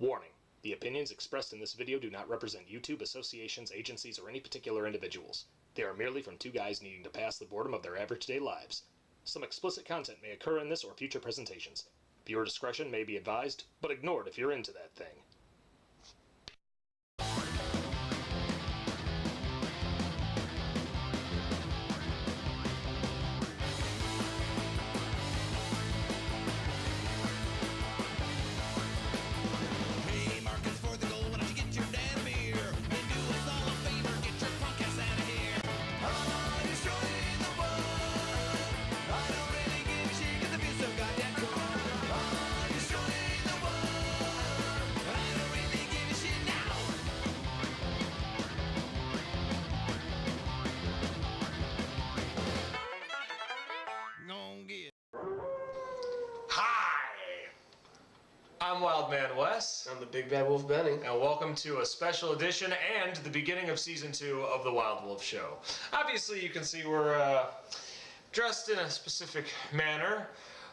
Warning: the opinions expressed in this video do not represent YouTube, associations, agencies, or any particular individuals. They are merely from two guys needing to pass the boredom of their average day lives. Some explicit content may occur in this or future presentations. Viewer discretion may be advised, but ignored if you're into that thing. I'm Wildman Wes. I'm the Big Bad Wolf Benny. And welcome to a special edition and the beginning of Season 2 of The Wild Wolf Show. Obviously, you can see we're dressed in a specific manner.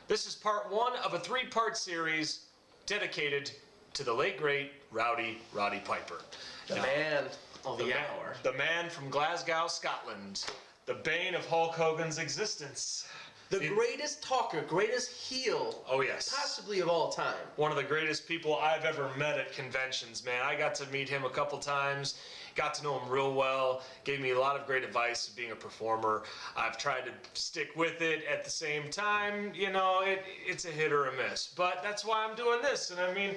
This is part one of a three-part series dedicated to the late, great Roddy Piper. The man of the hour. The man from Glasgow, Scotland. The bane of Hulk Hogan's existence. The greatest talker, greatest heel, oh yes, possibly of all time. One of the greatest people I've ever met at conventions, man. I got to meet him a couple times, got to know him real well, gave me a lot of great advice being a performer. I've tried to stick with it at the same time, you know, it's a hit or a miss. But that's why I'm doing this, and I mean,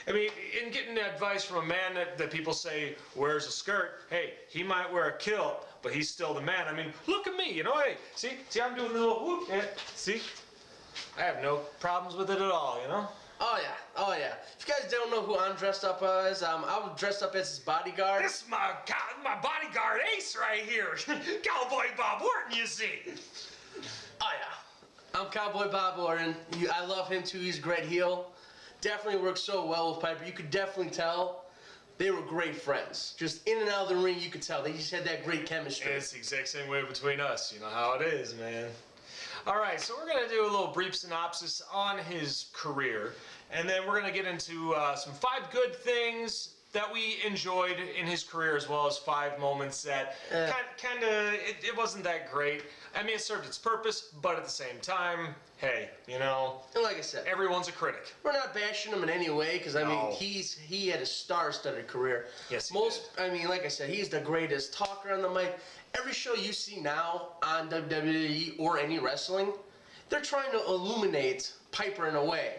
in getting advice from a man that people say wears a skirt, hey, he might wear a kilt, but he's still the man. I mean, look at me, you know, hey, see, I'm doing the little whoop, yeah, see? I have no problems with it at all, you know? Oh yeah. If you guys don't know who I'm dressed up as, I was dressed up as his bodyguard. This is my bodyguard ace right here. Cowboy Bob Orton, you see. Oh yeah, I'm Cowboy Bob Orton. I love him too, he's a great heel. Definitely works so well with Piper. You could definitely tell they were great friends. Just in and out of the ring, you could tell. They just had that great chemistry. It's the exact same way between us. You know how it is, man. All right, so we're going to do a little brief synopsis on his career, and then we're going to get into some 5 good things that we enjoyed in his career, as well as 5 moments that kind of, it wasn't that great. I mean, it served its purpose, but at the same time, hey, you know, and like I said, everyone's a critic. We're not bashing him in any way, because I mean, he had a star-studded career. Yes, he did. I mean, like I said, he's the greatest talker on the mic. Every show you see now on WWE or any wrestling, they're trying to illuminate Piper in a way.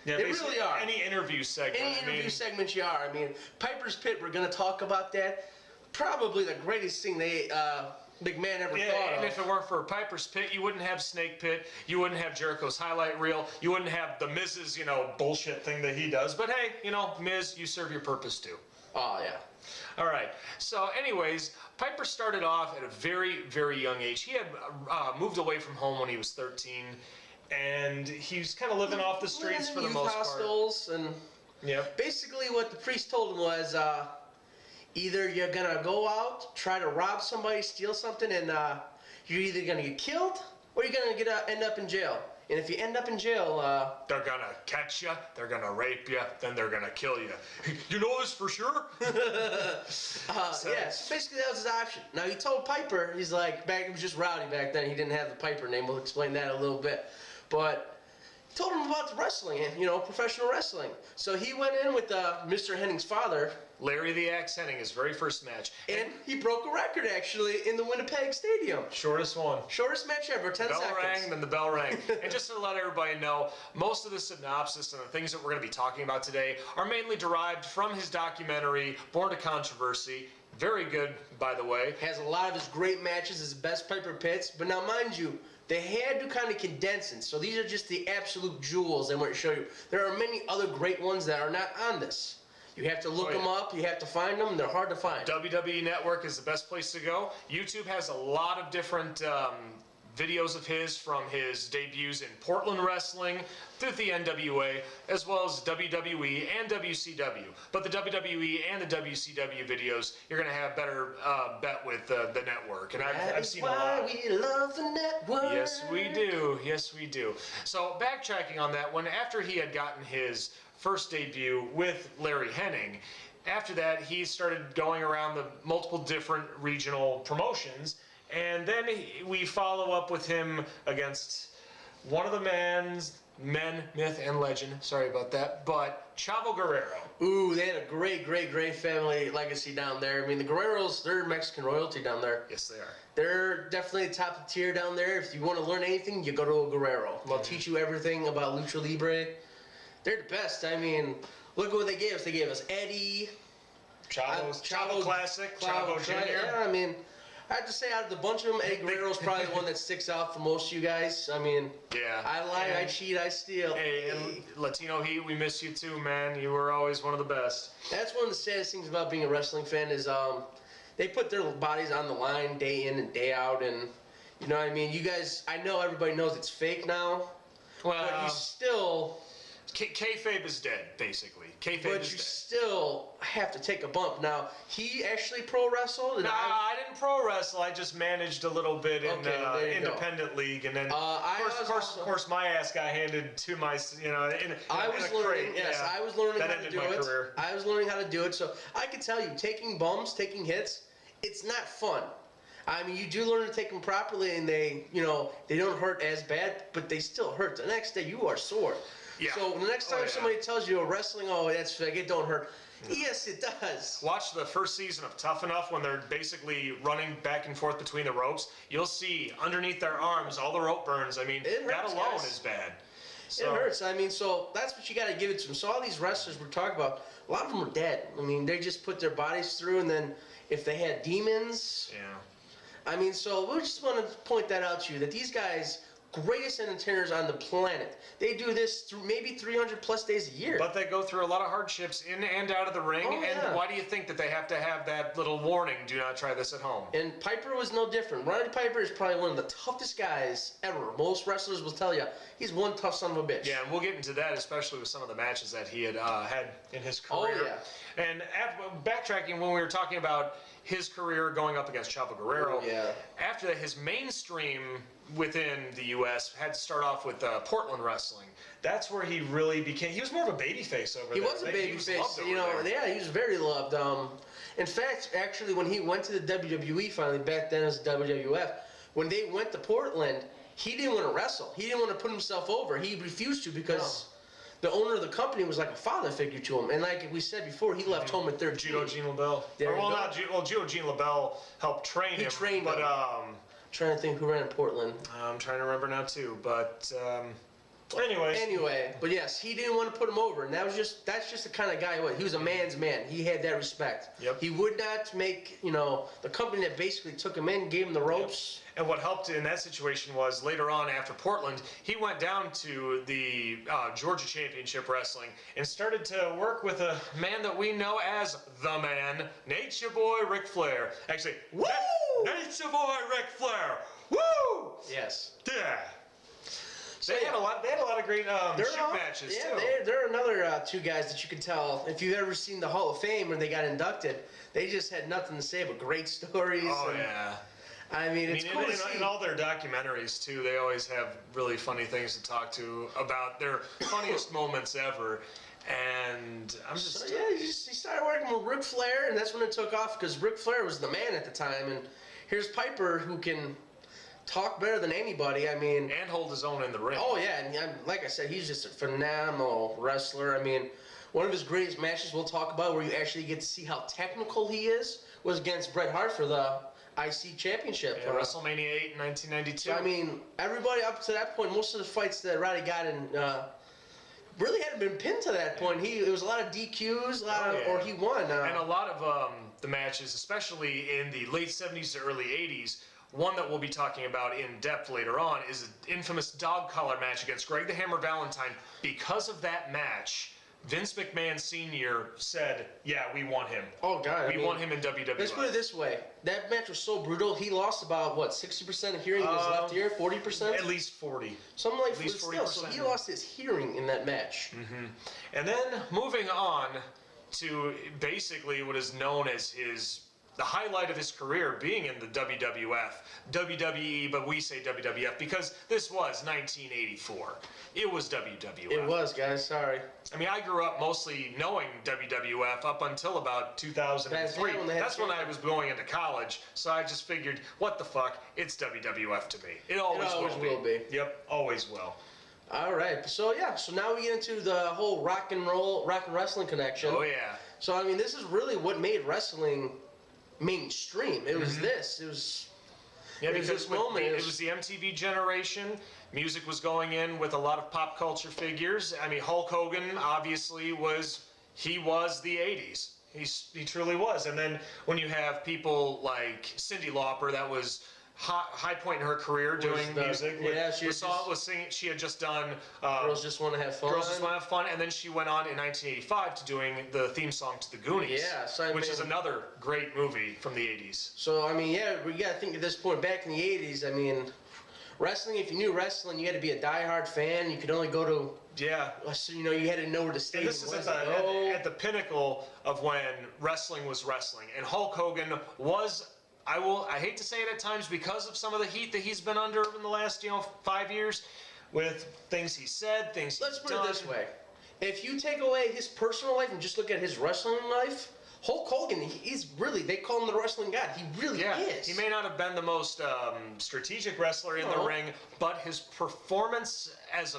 Yeah, they really are. Any interview segment. Any interview segment you are. I mean, Piper's Pit, we're going to talk about that. Probably the greatest thing Big Man ever thought of. And if it weren't for Piper's Pit, you wouldn't have Snake Pit, you wouldn't have Jericho's highlight reel, you wouldn't have the Miz's, you know, bullshit thing that he does. But hey, you know, Miz, you serve your purpose too. Oh, yeah. All right. So anyways, Piper started off at a very, very young age. He had moved away from home when he was 13. And he was kind of living off the streets for the most part. Hostels and yep. Basically what the priest told him was either you're going to go out, try to rob somebody, steal something, and you're either going to get killed or you're going to end up in jail. And if you end up in jail, they're going to catch you, they're going to rape you, then they're going to kill you. You know this for sure? Yeah, basically that was his option. Now he told Piper, he's like, it was just Rowdy back then, he didn't have the Piper name, we'll explain that a little bit. But he told him about the wrestling, you know, professional wrestling. So he went in with Mr. Henning's father. Larry the Axe Henning, his very first match. And he broke a record, actually, in the Winnipeg Stadium. Shortest one. Shortest match ever, 10 seconds. Bell rang, then the bell rang. And just to let everybody know, most of the synopsis and the things that we're going to be talking about today are mainly derived from his documentary, Born to Controversy. Very good, by the way. Has a lot of his great matches, his best Piper Pits. But now, mind you, they had to kind of condense it. So these are just the absolute jewels they want to show you. There are many other great ones that are not on this. You have to look them up, you have to find them, and they're hard to find. WWE Network is the best place to go. YouTube has a lot of different videos of his from his debuts in Portland wrestling through the NWA, as well as WWE and WCW. But the WWE and the WCW videos, you're going to have better bet with the network. And I've seen a lot. That's why we love the network. Yes, we do. Yes, we do. So backtracking on that, after he had gotten his first debut with Larry Hennig. After that, he started going around the multiple different regional promotions, and then we follow up with him against one of the men, myth, and legend. Sorry about that, but Chavo Guerrero. Ooh, they had a great family legacy down there. I mean, the Guerreros, they're Mexican royalty down there. Yes, they are. They're definitely top of the tier down there. If you want to learn anything, you go to a Guerrero. They'll teach you everything about Lucha Libre. They're the best. I mean, look at what they gave us. They gave us Eddie. Chavo Classic, Chavo Jr. Yeah, I mean, I have to say, out of the bunch of them, Eddie Guerrero's probably the one that sticks out for most of you guys. I mean, yeah. I lie, I cheat, I steal. Hey, and Latino Heat, we miss you too, man. You were always one of the best. That's one of the saddest things about being a wrestling fan is they put their bodies on the line day in and day out, and you know what I mean? You guys, I know everybody knows it's fake now, Well, but you still... kayfabe is dead, basically. Kayfabe But is you dead. still have to take a bump. Now, he actually pro wrestled. No, I didn't pro wrestle. I just managed a little bit in there you independent league, and then of course, my ass got handed to my, I was learning. Yes, I was learning That how to ended do my it. career. I was learning how to do it. So I can tell you, taking bumps, taking hits, it's not fun. I mean, you do learn to take them properly, and they don't hurt as bad, but they still hurt. The next day, you are sore. Yeah. So the next time somebody tells you wrestling, that's fake, it don't hurt. Yes, it does. Watch the first season of Tough Enough when they're basically running back and forth between the ropes. You'll see underneath their arms all the rope burns. I mean, that alone is bad. So, it hurts. I mean, so that's what you got to give it to them. So all these wrestlers we're talking about, a lot of them are dead. I mean, they just put their bodies through, and then if they had demons. Yeah. I mean, so we just want to point that out to you, that these guys, greatest entertainers on the planet, they do this through maybe 300 plus days a year. But they go through a lot of hardships in and out of the ring. And why do you think that they have to have that little warning, do not try this at home? And Piper was no different. Roddy Piper is probably one of the toughest guys ever. Most wrestlers will tell you he's one tough son of a bitch. Yeah, and we'll get into that, especially with some of the matches that he had had in his career. Oh, yeah. And backtracking, when we were talking about his career going up against Chavo Guerrero, after that, his mainstream within the U.S. had to start off with Portland wrestling. That's where he really became. He was more of a babyface over there. He was a babyface, he was very loved. In fact, actually, when he went to the WWE finally, back then as WWF, when they went to Portland, he didn't want to wrestle. He didn't want to put himself over. He refused to because the owner of the company was like a father figure to him. And like we said before, he left home at 13. Judo Gene LaBelle. Judo Gene LaBelle helped train him. He trained him. Trying to think who ran in Portland. I'm trying to remember now too, but anyway, but yes, he didn't want to put him over, and that's just the kind of guy he was. He was a man's man. He had that respect. Yep. He would not make the company that basically took him in, gave him the ropes. Yep. And what helped in that situation was later on after Portland, he went down to the Georgia Championship Wrestling and started to work with a man that we know as the Man, Nature Boy Ric Flair. Actually, woo! Nature Boy Ric Flair. Woo! Yes. Yeah. They had a lot of great shoot matches too. Yeah, they're another two guys that you can tell if you've ever seen the Hall of Fame when they got inducted. They just had nothing to say but great stories. Oh yeah. I mean, it's cool to see. In all their documentaries too, they always have really funny things to talk to about their funniest moments ever. And I'm just he started working with Ric Flair, and that's when it took off because Ric Flair was the man at the time, and here's Piper who can talk better than anybody. I mean, and hold his own in the ring. Oh yeah, and like I said, he's just a phenomenal wrestler. I mean, one of his greatest matches we'll talk about, where you actually get to see how technical he is, was against Bret Hart for the IC Championship. Yeah, WrestleMania 8 in 1992. So, I mean, everybody up to that point, most of the fights that Roddy got in really hadn't been pinned to that point. It was a lot of DQs, or he won. And a lot of the matches, especially in the late 70s to early 80s, one that we'll be talking about in depth later on is an infamous dog collar match against Greg the Hammer Valentine. Because of that match, Vince McMahon Sr. said, yeah, we want him. Oh, God. We want him in WWE. Let's put it this way. That match was so brutal, he lost about, 60% of hearing in his left ear? 40%? At least 40. Something like at least 40%. Still, so he lost his hearing in that match. Mm-hmm. And then moving on to basically what is known as his the highlight of his career being in the WWF, WWE, but we say WWF because this was 1984. It was WWF. It was, guys. Sorry. I mean, I grew up mostly knowing WWF up until about 2003. That's when I was going into college, so I just figured, what the fuck? It's WWF to me. It always will be. Yep, always will. All right. So now we get into the whole rock and wrestling connection. Oh yeah. So I mean, this is really what made wrestling mainstream. It was this. It was. Yeah, because it was the MTV generation. Music was going in with a lot of pop culture figures. I mean, Hulk Hogan obviously was the 80s. He truly was. And then when you have people like Cyndi Lauper, that was high point in her career doing music. Yeah, she had just done Girls Just Want to Have Fun. Girls Just Want to Have Fun, and then she went on in 1985 to doing the theme song to The Goonies. Yeah, which is another great movie from the 80s. So I mean, we got to think at this point back in the 80s. I mean, wrestling. If you knew wrestling, you had to be a diehard fan. You could only go to. Yeah. So, you had to know where the stadium was. And this is at the pinnacle of when wrestling was wrestling, and Hulk Hogan was. I hate to say it at times because of some of the heat that he's been under in the last 5 years, with things he said, things he's done. Let's put it this way: if you take away his personal life and just look at his wrestling life, Hulk Hogan, they call him the wrestling god. He really is. He may not have been the most strategic wrestler in the ring, but his performance as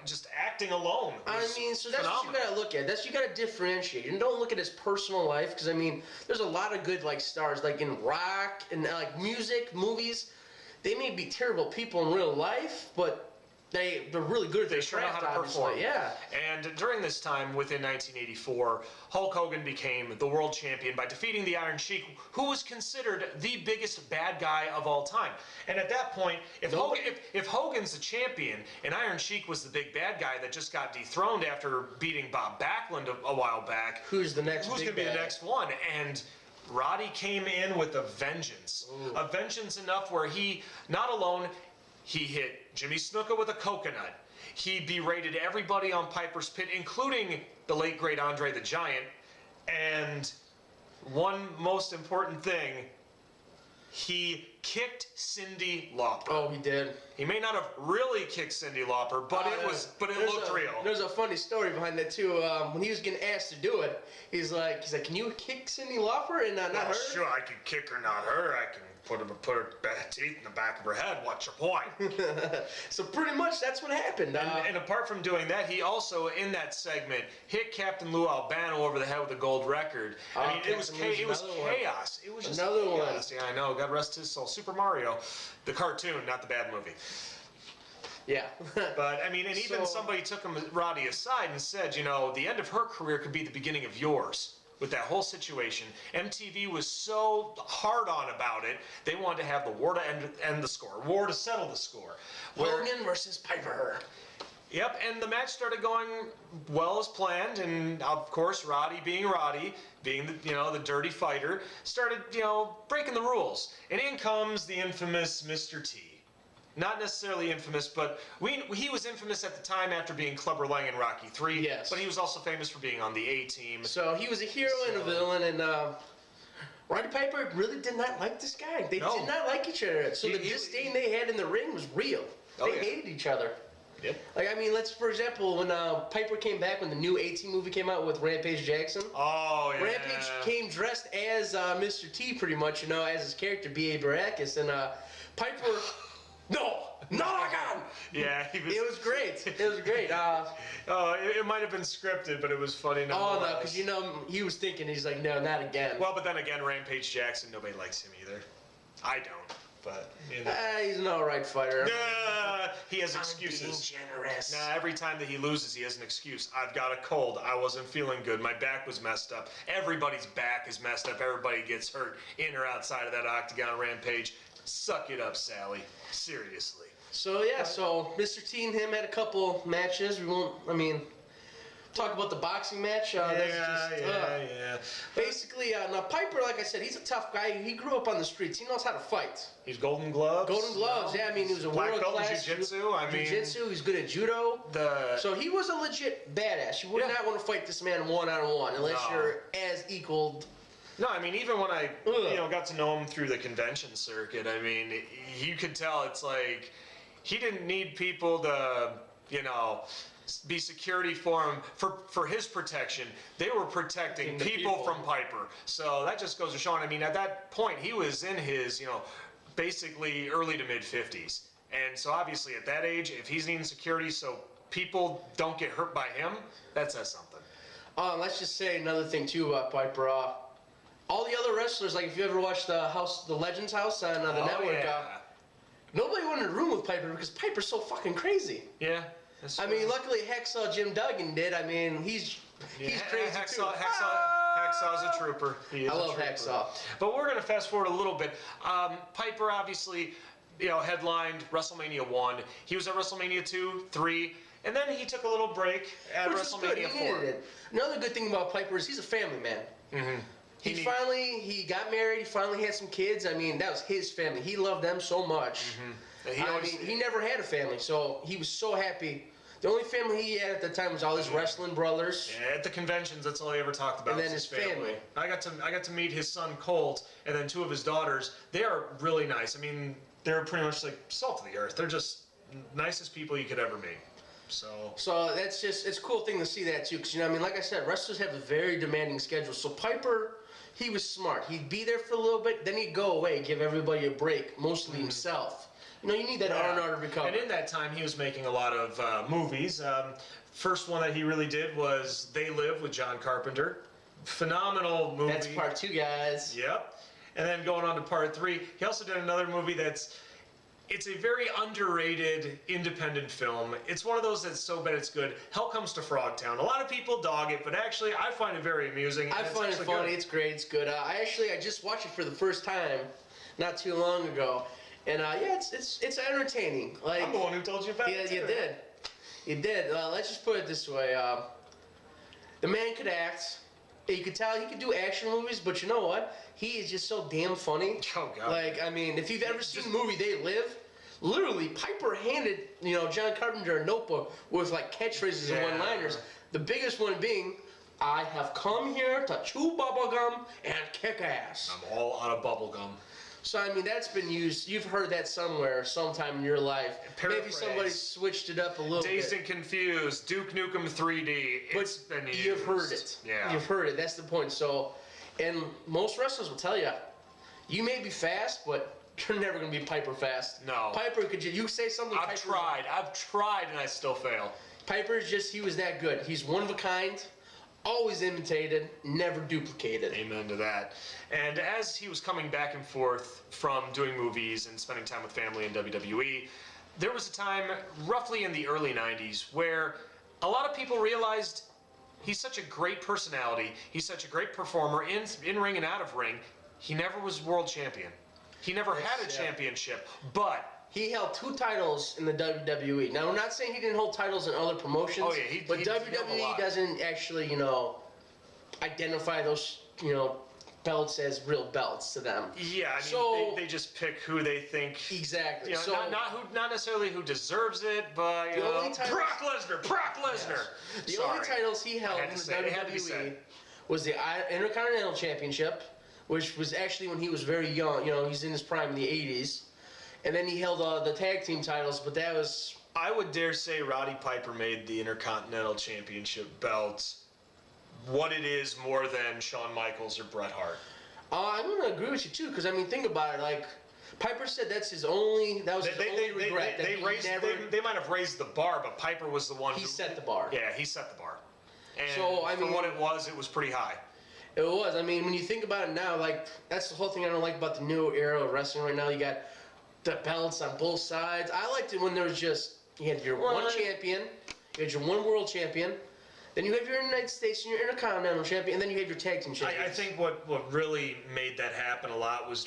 just acting alone was so that's phenomenal. what you got to look at. You got to differentiate. And don't look at his personal life, because, there's a lot of good, stars, in rock and, music, movies. They may be terrible people in real life, but they're really good at their craft, how to perform. Yeah. And during this time, within 1984, Hulk Hogan became the world champion by defeating the Iron Sheik, who was considered the biggest bad guy of all time. And at that point, if Hogan's the champion and Iron Sheik was the big bad guy that just got dethroned after beating Bob Backlund a while back, who's going to be the next one? And Roddy came in with a vengeance. Ooh. A vengeance enough where he, not alone, he hit Jimmy Snuka with a coconut. He berated everybody on Piper's Pit, including the late, great Andre the Giant. And one most important thing, he kicked Cyndi Lauper. Oh, he did. He may not have really kicked Cyndi Lauper, but it looked real. There's a funny story behind that too. When he was getting asked to do it, he's like, can you kick Cyndi Lauper and not her? Sure, I can kick her, not her. I can put her bad teeth in the back of her head. What's your point? So pretty much that's what happened. And apart from doing that, he also, in that segment, hit Captain Lou Albano over the head with a gold record. It was chaos. It was just another chaos. Yeah, I know. God rest his soul. Super Mario, the cartoon, not the bad movie. Yeah. But, even somebody took Roddy aside and said, the end of her career could be the beginning of yours. With that whole situation, MTV was so hard on about it, they wanted to have the war to end the score, war to settle the score. Hogan versus Piper. Yep, and the match started going well as planned, and of course, Roddy, being the dirty fighter, started, breaking the rules. And in comes the infamous Mr. T. Not necessarily infamous, but he was infamous at the time after being Clubber Lang in Rocky III. Yes. But he was also famous for being on the A-Team. So he was a hero and a villain, and Roddy Piper really did not like this guy. They did not like each other. So the disdain they had in the ring was real. They hated each other. Yep. For example, when Piper came back, when the new A-Team movie came out with Rampage Jackson. Oh, yeah. Rampage came dressed as Mr. T, pretty much, as his character, B.A. Baracus, and Piper... No, not again. Yeah, it was great. It was great. It might have been scripted, but it was funny. Oh no, because he was thinking, he's like, no, not again. Well, but then again, Rampage Jackson, nobody likes him either. I don't, but he's an all right fighter. He has excuses. I'm being generous. Every time that he loses, he has an excuse. I've got a cold. I wasn't feeling good. My back was messed up. Everybody's back is messed up. Everybody gets hurt in or outside of that octagon. Rampage. Suck it up, Sally. Seriously. So Mr. T and him had a couple matches. We won't, talk about the boxing match. Basically, now Piper, like I said, he's a tough guy. He grew up on the streets. He knows how to fight. He's Golden Gloves. Golden Gloves, he was a black belt in world-class jiu-jitsu. Jiu-jitsu, he's good at judo. So he was a legit badass. You would not want to fight this man one-on-one unless you're as equaled No, I mean, even when I got to know him through the convention circuit, I mean, you could tell it's like he didn't need people to, be security for him for his protection. They were protecting people from Piper. So that just goes to show. I mean, at that point, he was in his, basically early to mid 50s. And so obviously at that age, if he's needing security so people don't get hurt by him, that says something. Let's just say another thing too about Piper. All the other wrestlers, like if you ever watched the Legends House on the network, nobody wanted to room with Piper because Piper's so fucking crazy. Yeah. I mean, luckily Hacksaw Jim Duggan did. I mean, he's crazy too. Hacksaw's a trooper. I love Hacksaw. But we're gonna fast forward a little bit. Piper obviously, headlined WrestleMania 1. He was at WrestleMania 2, 3, and then he took a little break at WrestleMania 4. Another good thing about Piper is he's a family man. Mm-hmm. He got married. He finally had some kids. I mean, that was his family. He loved them so much. Mm-hmm. He never had a family, so he was so happy. The only family he had at the time was all his wrestling brothers. Yeah, at the conventions, that's all he ever talked about. And then his family. I got to meet his son Colt, and then 2 of his daughters. They are really nice. I mean, they're pretty much like salt of the earth. They're just nicest people you could ever meet. So that's just, it's a cool thing to see that too, because like I said, wrestlers have a very demanding schedule. So Piper, he was smart. He'd be there for a little bit, then he'd go away, give everybody a break, mostly himself. You need that R&R to recover. And in that time, he was making a lot of movies. First one that he really did was They Live with John Carpenter. Phenomenal movie. That's part 2, guys. Yep. And then going on to part 3, he also did another movie it's a very underrated independent film. It's one of those that's so bad it's good. Hell Comes to Frogtown. A lot of people dog it, but actually I find it very amusing. I find it funny. Good. It's great. It's good. I just watched it for the first time not too long ago. And it's entertaining. Like, I'm the one who told you about it. Yeah, you did. Let's just put it this way. The man could act. You could tell he could do action movies, but you know what? He is just so damn funny. Oh, God. Like, I mean, if you've ever seen the movie They Live, literally, Piper handed, John Carpenter a notebook with, like, catchphrases and one-liners. The biggest one being, I have come here to chew bubblegum and kick ass. I'm all out of bubblegum. So, I mean, that's been used. You've heard that somewhere, sometime in your life. Maybe somebody switched it up a little bit. Dazed and Confused, Duke Nukem 3D. It's been used. You've heard it. Yeah. You've heard it. That's the point. So, and most wrestlers will tell you, you may be fast, but you're never going to be Piper fast. No. Piper, you say something? I've tried, and I still fail. Piper is he was that good. He's one of a kind. Always imitated, never duplicated. Amen to that. And as he was coming back and forth from doing movies and spending time with family in WWE, there was a time, roughly in the early 90s, where a lot of people realized he's such a great personality, he's such a great performer in ring and out of ring, he never was world champion. He never had a championship, but he held 2 titles in the WWE. Now, we're not saying he didn't hold titles in other promotions, but WWE doesn't actually, identify those, belts as real belts to them. Yeah, I mean, they just pick who they think. Exactly. Not necessarily who deserves it, but Brock Lesnar. Yes. The only titles he held in the WWE was the Intercontinental Championship, which was actually when he was very young. He's in his prime in the 80s. And then he held the tag team titles, but that was... I would dare say Roddy Piper made the Intercontinental Championship belt what it is more than Shawn Michaels or Bret Hart. I'm going to agree with you, too, because, I mean, think about it. Like, Piper said that was his only regret. They might have raised the bar, but Piper was the one who... He set the bar. Yeah, he set the bar. And for what it was pretty high. It was. I mean, when you think about it now, like, that's the whole thing I don't like about the new era of wrestling right now. You got the belts on both sides. I liked it when there was just, you had your one champion, you had your one world champion, then you have your United States and your Intercontinental champion, and then you have your tag team champions. I think what really made that happen a lot was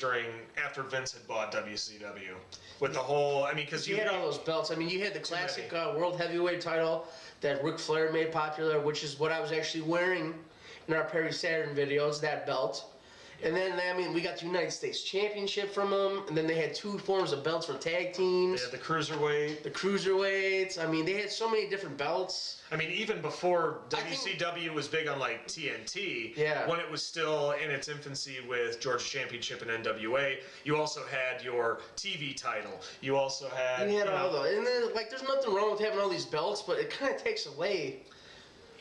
after Vince had bought WCW. With the whole, because you had all those belts. I mean, you had the classic World Heavyweight title that Ric Flair made popular, which is what I was actually wearing in our Perry Saturn videos, that belt. And then, I mean, we got the United States Championship from them. And then they had 2 forms of belts for tag teams. They had the cruiserweight. The cruiserweights. I mean, they had so many different belts. I mean, even before WCW was big on like TNT, when it was still in its infancy with Georgia Championship and NWA, you also had your TV title. You also had. You had all those. And then, like, there's nothing wrong with having all these belts, but it kind of takes away.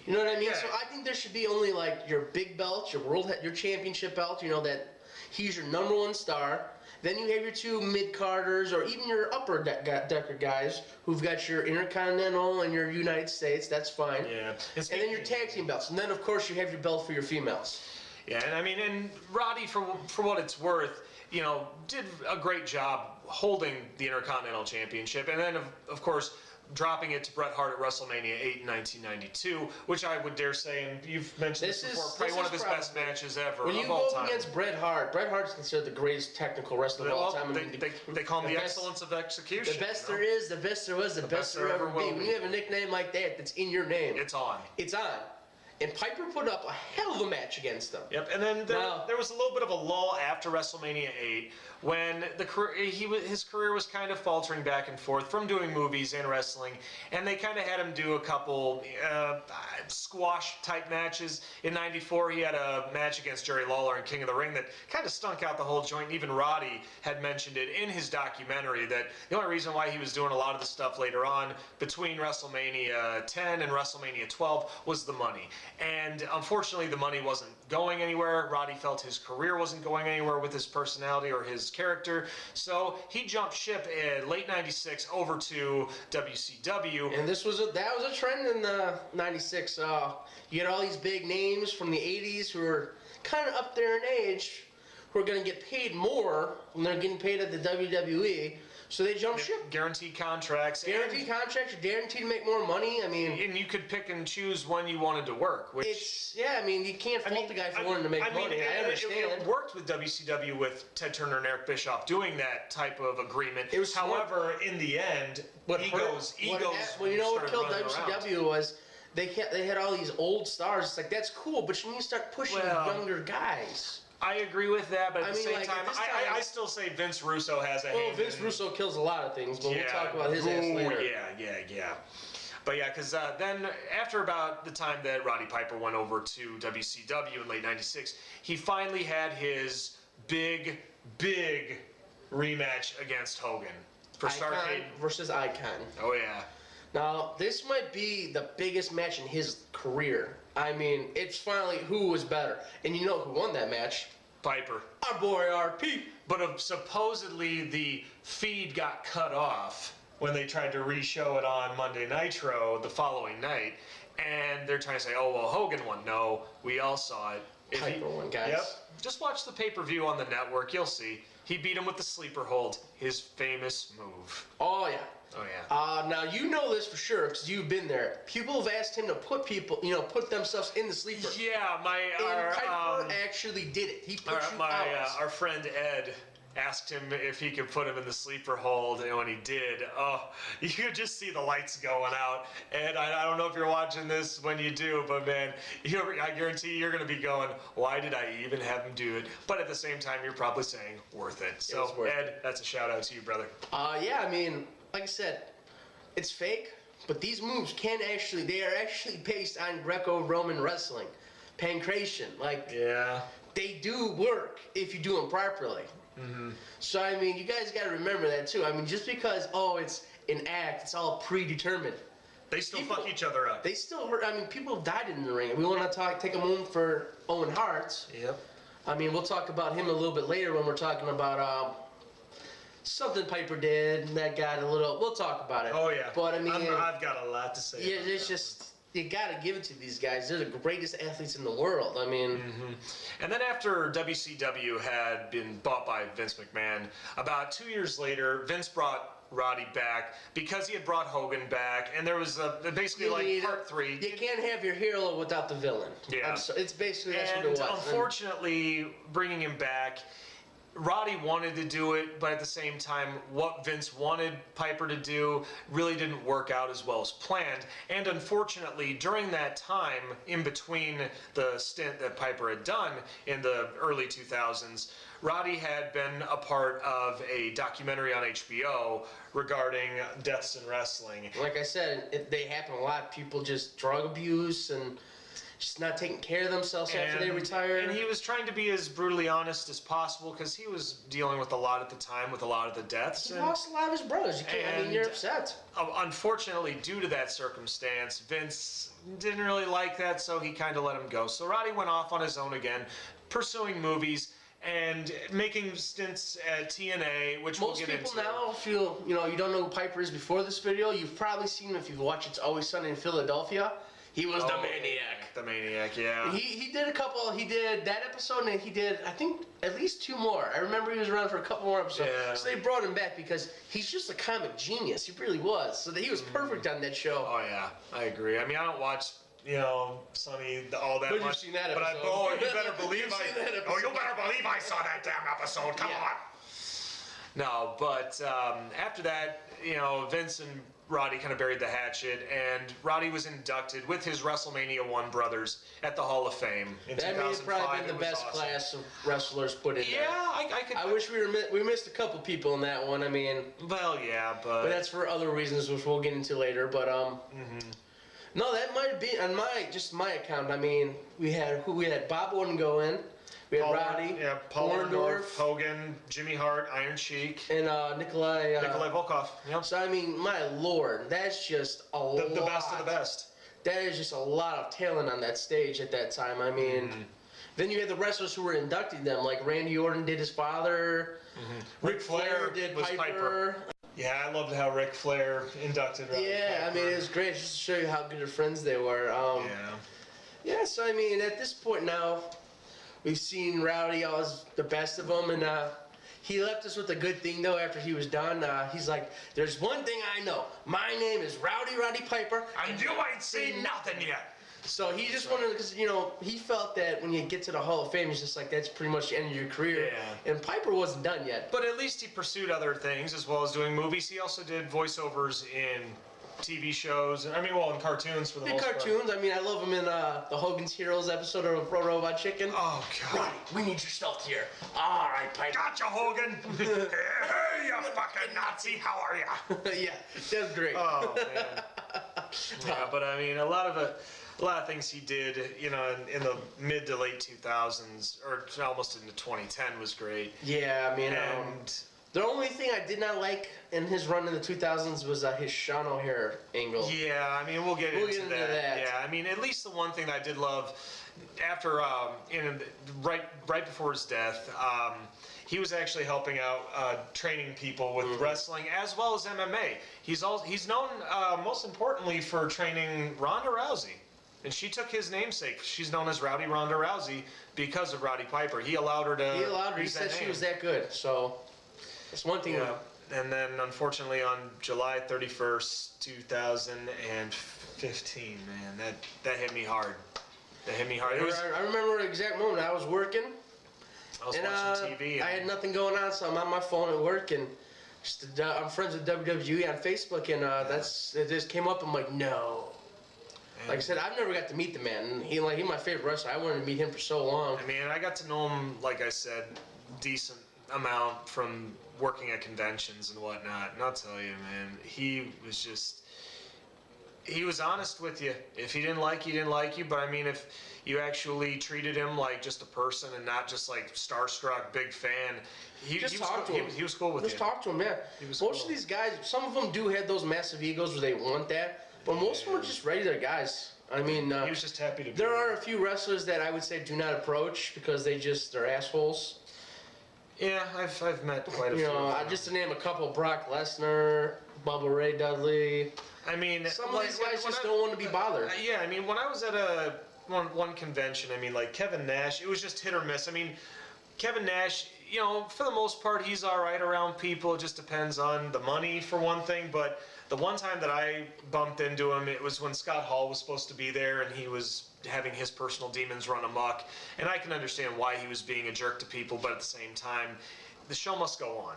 You know what I mean? Yeah. So I think there should be only like your big belts, your championship belt. You know that he's your number 1 star. Then you have your 2 mid-carders or even your upper decker guys who've got your Intercontinental and your United States. That's fine. Yeah. And then your tag team belts. And then, of course, you have your belt for your females. Yeah, and I mean, and Roddy, for what it's worth, you know, did a great job holding the Intercontinental Championship. And then, of course, dropping it to Bret Hart at WrestleMania 8 in 1992, which I would dare say, and you've mentioned this before, probably one of his best matches ever when you of all go time. Against Bret Hart's considered the greatest technical wrestler of all time. They call him the excellence of execution. The best there is, the best there was, the best there ever will be. When you have a nickname like that that's in your name, it's on. It's on. And Piper put up a hell of a match against them. Yep, and then there was a little bit of a lull after WrestleMania 8 when his career was kind of faltering back and forth from doing movies and wrestling, and they kind of had him do a couple squash-type matches. In '94, he had a match against Jerry Lawler in King of the Ring that kind of stunk out the whole joint, and even Roddy had mentioned it in his documentary that the only reason why he was doing a lot of the stuff later on between WrestleMania 10 and WrestleMania 12 was the money. And unfortunately, the money wasn't going anywhere. Roddy felt his career wasn't going anywhere with his personality or his character. So he jumped ship in late '96 over to WCW. And that was a trend in the '96. You had all these big names from the '80s who were kind of up there in age, who are going to get paid more when they're getting paid at the WWE. So they jump ship. Guaranteed contracts. Guaranteed contracts. You're guaranteed to make more money. I mean, and you could pick and choose when you wanted to work. Which I mean, you can't fault the guy for wanting to make money. I understand. It worked with WCW with Ted Turner and Eric Bischoff doing that type of agreement. It was however, in the end, egos. Well, you know what killed WCW was they had all these old stars. It's like that's cool, but you need to start pushing younger guys. I agree with that, but at the same time, I still say Vince Russo has a hand. Well, Vince Russo kills a lot of things, but we'll talk about his ass later. Yeah. But yeah, because then after about the time that Roddy Piper went over to WCW in late '96, he finally had his big rematch against Hogan for Starrcade versus Icon. Oh yeah. Now this might be the biggest match in his career. I mean, it's finally who was better. And you know who won that match? Piper. Our boy RP. But supposedly the feed got cut off when they tried to re-show it on Monday Nitro the following night. And they're trying to say, oh, well, Hogan won. No, we all saw it. Piper won, guys. Yep. Just watch the pay-per-view on the network. You'll see. He beat him with the sleeper hold, his famous move. Oh, yeah. Oh yeah. Now you know this for sure because you've been there. People have asked him to put themselves in the sleeper. Yeah, Piper actually did it. He put you out. Our friend Ed asked him if he could put him in the sleeper hold, and when he did, you could just see the lights going out. And I don't know if you're watching this when you do, but man, I guarantee you're going to be going, why did I even have him do it? But at the same time, you're probably saying, worth it. So, Ed, that's a shout out to you, brother. Yeah, I mean, like I said, it's fake, but these moves they are actually based on Greco-Roman wrestling. Pancration, they do work if you do them properly. Mm-hmm. So, I mean, you guys got to remember that, too. I mean, just because, it's an act, it's all predetermined. They still fuck each other up. They still hurt. I mean, people have died in the ring. We want to take a moment for Owen Hart. Yep. I mean, we'll talk about him a little bit later when we're talking about something Piper did. That got a little... We'll talk about it. Oh, yeah. But, I mean... I've got a lot to say Yeah, it's just... You gotta give it to these guys. They're the greatest athletes in the world. I mean... Mm-hmm. And then after WCW had been bought by Vince McMahon, about 2 years later, Vince brought Roddy back because he had brought Hogan back, and there was basically part 3. You can't have your hero without the villain. Yeah. It's basically that's what it was. And unfortunately, bringing him back, Roddy wanted to do it, but at the same time, what Vince wanted Piper to do really didn't work out as well as planned. And unfortunately, during that time, in between the stint that Piper had done in the early 2000s, Roddy had been a part of a documentary on HBO regarding deaths in wrestling. Like I said, they happen a lot. People just drug abuse and just not taking care of themselves after they retire. And he was trying to be as brutally honest as possible because he was dealing with a lot at the time with a lot of the deaths. He lost a lot of his brothers. You can't, I mean, you're upset. Unfortunately, due to that circumstance, Vince didn't really like that, so he kind of let him go. So Roddy went off on his own again, pursuing movies and making stints at TNA, which we'll get into. Most people now feel, you don't know who Piper is before this video. You've probably seen him if you've watched It's Always Sunny in Philadelphia. He was the Maniac. The Maniac, yeah. He did a couple. He did that episode, and he did, I think, at least 2 more. I remember he was around for a couple more episodes. Yeah. So they brought him back because he's just a comic genius. He really was. So he was perfect on that show. Oh yeah, I agree. I mean, I don't watch Sunny all that But much. you've seen that but episode. you better believe I saw that damn episode. Come on. No, but after that, Vince and Roddy kind of buried the hatchet, and Roddy was inducted with his WrestleMania 1 brothers at the Hall of Fame in 2005. That may have probably been the best class of wrestlers put in there. Yeah, I wish we missed a couple people in that one. I mean, well, yeah, but that's for other reasons, which we'll get into later. But no, that might be on my account. I mean, we had Bob Orton go in. We had Roddy, Paul Orndorff, Hogan, Jimmy Hart, Iron Sheik, and Nikolai Volkov. Yep. So I mean, my lord, that's just a lot. The best of the best. That is just a lot of talent on that stage at that time. I mean, then you had the wrestlers who were inducting them, like Randy Orton did his father, Ric Flair did was Piper. Yeah, I loved how Ric Flair inducted Roddy Piper. I mean, it was great just to show you how good of friends they were. Yeah, so I mean, at this point now, we've seen Rowdy as the best of them, and he left us with a good thing, though, after he was done. He's like, there's one thing I know. My name is Roddy Piper. And you ain't seen nothing yet. So he just wanted, because, he felt that when you get to the Hall of Fame, it's just like, that's pretty much the end of your career. Yeah. And Piper wasn't done yet. But at least he pursued other things as well as doing movies. He also did voiceovers in TV shows, in cartoons for the most part. Cartoons. I mean, I love him in the Hogan's Heroes episode of Pro Robot Chicken. Oh, God. Roddy, we need your stealth here. All right, Piper. Gotcha, Hogan. Hey, you fucking Nazi. How are ya? Yeah, that's great. Oh, man. Yeah, but I mean, a lot of things he did, in the mid to late 2000s, or almost into 2010 was great. Yeah, I mean, and the only thing I did not like in his run in the 2000s was his Sean O'Hare angle. Yeah, I mean, we'll get into that. Yeah, I mean, at least the one thing that I did love after, right before his death, he was actually helping out training people with wrestling as well as MMA. He's known most importantly for training Ronda Rousey. And she took his namesake. She's known as Rowdy Ronda Rousey because of Roddy Piper. He allowed her to. He said she was that good. So that's one thing. Yeah. And then, unfortunately, on July 31st, 2015, man, that hit me hard. That hit me hard. I remember the exact moment. I was working. I was watching TV. I had nothing going on, so I'm on my phone at work, and I'm friends with WWE on Facebook, and it just came up. I'm like, no. Like I said, I've never got to meet the man. He's my favorite wrestler. I wanted to meet him for so long. I mean, I got to know him, like I said, decent amount from working at conventions and whatnot. And I'll tell you, man, he was honest with you. If he didn't like you, he didn't like you. But I mean, if you actually treated him like just a person and not just like starstruck big fan, he was cool with you. Just talk to him, yeah. Most of these guys, some of them do have those massive egos where they want that. But most of them are just regular guys. I mean, he was just happy to be there. Are a few wrestlers that I would say do not approach because they're assholes. Yeah, I've met quite a few. Just to name a couple: Brock Lesnar, Bubba Ray Dudley. I mean, some of these guys just don't want to be bothered. Yeah, I mean, when I was at one convention, I mean, like Kevin Nash, it was just hit or miss. I mean, Kevin Nash, for the most part, he's all right around people. It just depends on the money for one thing, but. The one time that I bumped into him, it was when Scott Hall was supposed to be there, and he was having his personal demons run amok. And I can understand why he was being a jerk to people, but at the same time, the show must go on.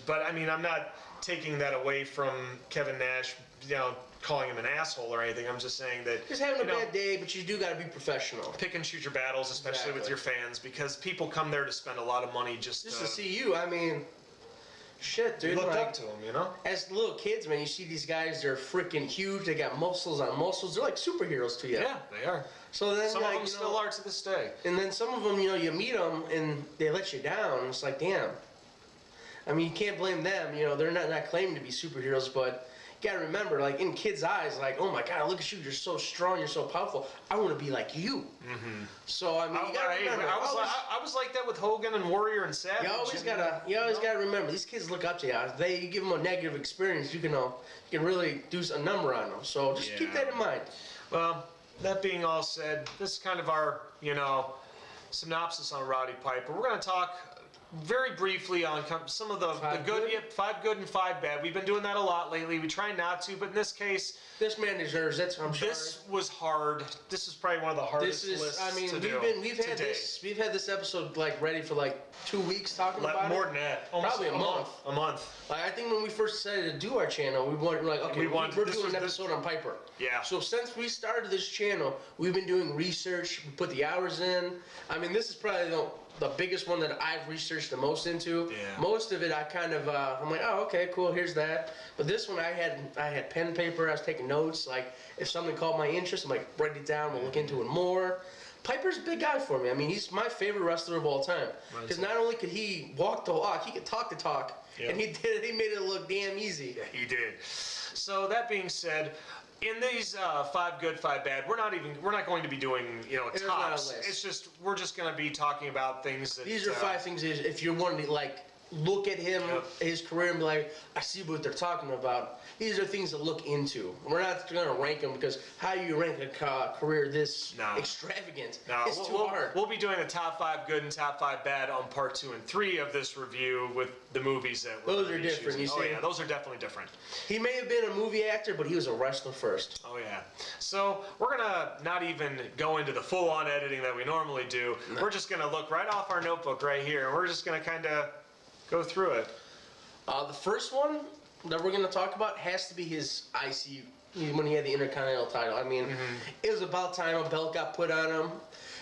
But I mean, I'm not taking that away from Kevin Nash, calling him an asshole or anything. I'm just saying that he's having a bad day, but you do got to be professional. Pick and choose your battles, especially with your fans, because people come there to spend a lot of money just to see you. I mean, shit, dude. Looked up to him, As little kids, man, you see these guys, they're freaking huge. They got muscles on muscles. They're like superheroes to you. Yeah, they are. So then, some of them still are to this day. And then some of them, you meet them and they let you down. It's like, damn. I mean, you can't blame them. They're not claiming to be superheroes, but you gotta remember, like, in kids' eyes, like, oh my God, look at you, you're so strong, you're so powerful. I want to be like you. Mm-hmm. So I mean, you gotta remember. I was like that with Hogan and Warrior and Savage. You always gotta remember, these kids look up to you. You give them a negative experience, you can really do a number on them. So just keep that in mind. Well, that being all said, this is kind of our synopsis on Roddy Piper. We're gonna talk very briefly on some of the good, 5 good and 5 bad. We've been doing that a lot lately. We try not to, but in this case, this man deserves it. This was hard. This is probably one of the hardest lists to do. We've had this episode ready for 2 weeks talking about it. More than that, probably a month. A month. I think when we first decided to do our channel, we're doing an episode on Piper. Yeah. So since we started this channel, we've been doing research. We put the hours in. I mean, this is probably the biggest one that I've researched the most into. Yeah. Most of it I kind of I'm like, oh, okay, cool, here's that. But this one I had pen and paper, I was taking notes. Like if something caught my interest, I'm like, write it down, we'll look into it more. Piper's a big guy for me. I mean, he's my favorite wrestler of all time. Because not only could he walk the walk, he could talk the talk. Yep. And he did it. He made it look damn easy. Yeah, he did. So that being said, in these 5 good, 5 bad, we're not going to be doing tops. It's just we're just going to be talking about things that these are 5 things. If you're wanting to look at him, his career, and be like, I see what they're talking about. These are things to look into. We're not going to rank them because how do you rank a career this extravagant? No, it's too hard. We'll be doing the top 5 good and top 5 bad on part 2 and 3 of this review with the movies that we're those are different. You see? Oh yeah, those are definitely different. He may have been a movie actor, but he was a wrestler first. Oh yeah. So we're gonna not even go into the full-on editing that we normally do. No. We're just gonna look right off our notebook right here, and we're just gonna kind of go through it. The first one that we're going to talk about has to be his IC when he had the Intercontinental title. I mean, it was about time a belt got put on him.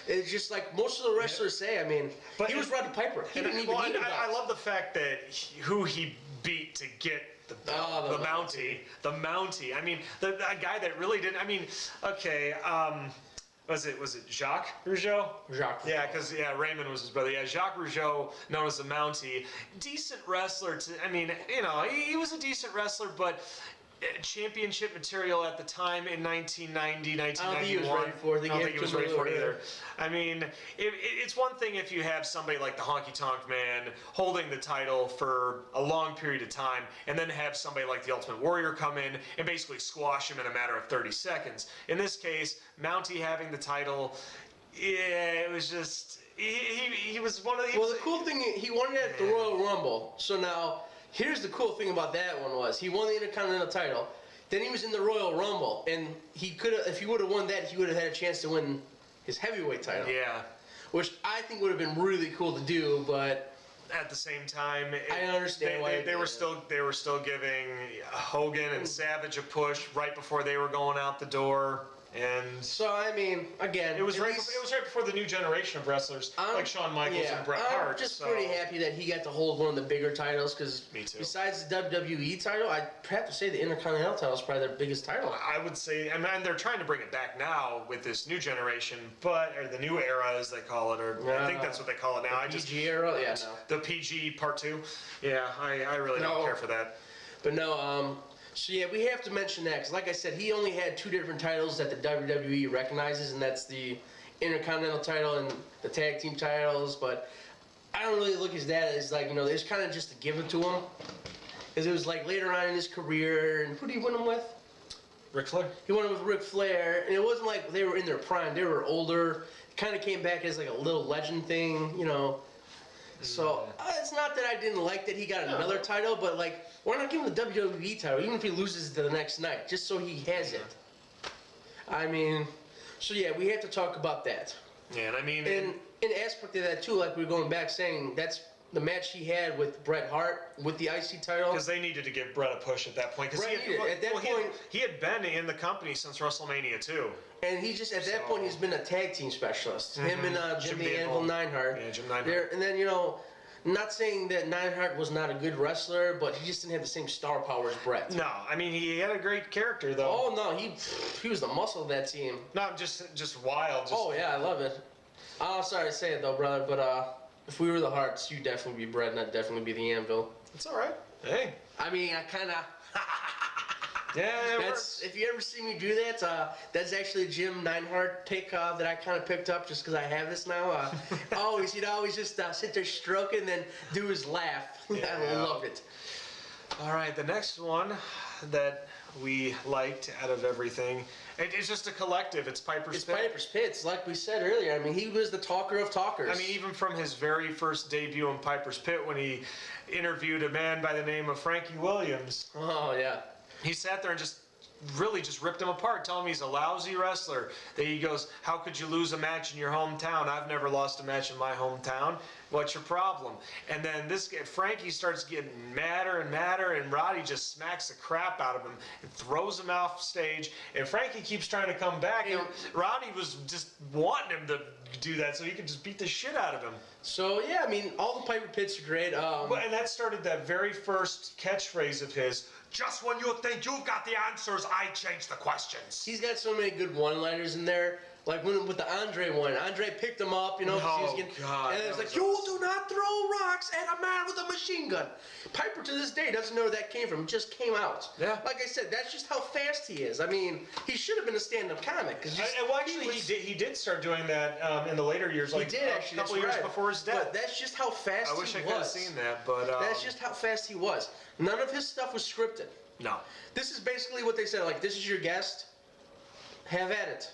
It's just like most of the wrestlers say. I mean, but he was Roddy Piper. He didn't even need a belt. I love the fact that who he beat to get the belt, the Mountie. The Mountie. I mean, the guy that really didn't. I mean, okay. Was it Jacques Rougeau? Jacques Rougeau. Yeah, because Raymond was his brother. Yeah, Jacques Rougeau, known as the Mountie, decent wrestler. He was a decent wrestler, but championship material at the time in 1990, 1991. I don't think he was ready for it. I don't think he was ready for it either. I mean, it's one thing if you have somebody like the Honky Tonk Man holding the title for a long period of time, and then have somebody like the Ultimate Warrior come in and basically squash him in a matter of 30 seconds. In this case, Mountie having the title, it was just he was one of the. Well, the cool thing, he won it at the Royal Rumble. So now, here's the cool thing about that one was he won the Intercontinental title. Then he was in the Royal Rumble, and he could have, if he would have won that, he would have had a chance to win his heavyweight title. Yeah. Which I think would have been really cool to do, but at the same time, I understand why they were still giving Hogan and Savage a push right before they were going out the door. And so I mean, again, it was right before the new generation of wrestlers like Shawn Michaels and Bret Hart. I'm just pretty happy that he got to hold one of the bigger titles because besides the WWE title, I have to say the Intercontinental title is probably their biggest title. I would say, and they're trying to bring it back now with this new generation, or the new era as they call it, or I think that's what they call it now. The PG era, yeah, no. The PG Part 2. Yeah, I really don't care for that. But no, so yeah, we have to mention that because, like I said, he only had 2 different titles that the WWE recognizes, and that's the Intercontinental title and the Tag Team titles. But I don't really look at that as it's kind of just to give it to him because it was like later on in his career. And who did he win them with? Ric Flair. He won them with Ric Flair, and it wasn't like they were in their prime. They were older. It kind of came back as like a little legend thing, So it's not that I didn't like that he got another title, but why not give him the WWE title, even if he loses it the next night, just so he has it? I mean, So yeah, we have to talk about that. Yeah, and I mean, And in aspect of that too, like we were going back saying, that's the match he had with Bret Hart with the IC title. because they needed to give Bret a push at that point. Because he had been in the company since WrestleMania 2. And he just, at that point, he's been a tag team specialist. Him and Jim the Anvil Neidhart. Yeah, Jim Neidhart. And then, not saying that Neidhart was not a good wrestler, but he just didn't have the same star power as Bret. No, I mean, he had a great character, though. Oh, no, he was the muscle of that team. Not just wild. Oh, yeah, I love it. Oh, sorry to say it, though, brother, but if we were the Hearts, you'd definitely be Bret, and I'd definitely be the Anvil. It's all right. Hey. I mean, I kind of... Yeah, that's, if you ever see me do that, that's actually a Jim Neidhart pick that I kind of picked up just because I have this now. He'd always just sit there stroking and then do his laugh. Yeah. I love it. All right, the next one that we liked out of everything, it's just a collective. It's Piper's Pit. It's Piper's Pit. It's like we said earlier. I mean, he was the talker of talkers. I mean, even from his very first debut in Piper's Pit when he interviewed a man by the name of Frankie Williams. Oh, yeah. He sat there and just ripped him apart, telling him he's a lousy wrestler. Then he goes, how could you lose a match in your hometown? I've never lost a match in my hometown. What's your problem? And then Frankie starts getting madder and madder, and Roddy just smacks the crap out of him and throws him off stage. And Frankie keeps trying to come back, and Roddy was just wanting him to do that so he could just beat the shit out of him. So, yeah, I mean, all the Piper Pits are great. And that started that very first catchphrase of his, just when you think you've got the answers, I change the questions. He's got so many good one-liners in there. Like with the Andre one. Andre picked him up, because he was getting... God, and it was like, you do not throw rocks at a man with a machine gun. Piper, to this day, doesn't know where that came from. It just came out. Yeah. Like I said, that's just how fast he is. I mean, he should have been a stand-up comic. He did start doing that in the later years, like he did, actually, a couple years before his death. But that's just how fast he was. I wish I could have seen that, but... That's just how fast he was. None of his stuff was scripted. No. This is basically what they said, like, this is your guest, have at it.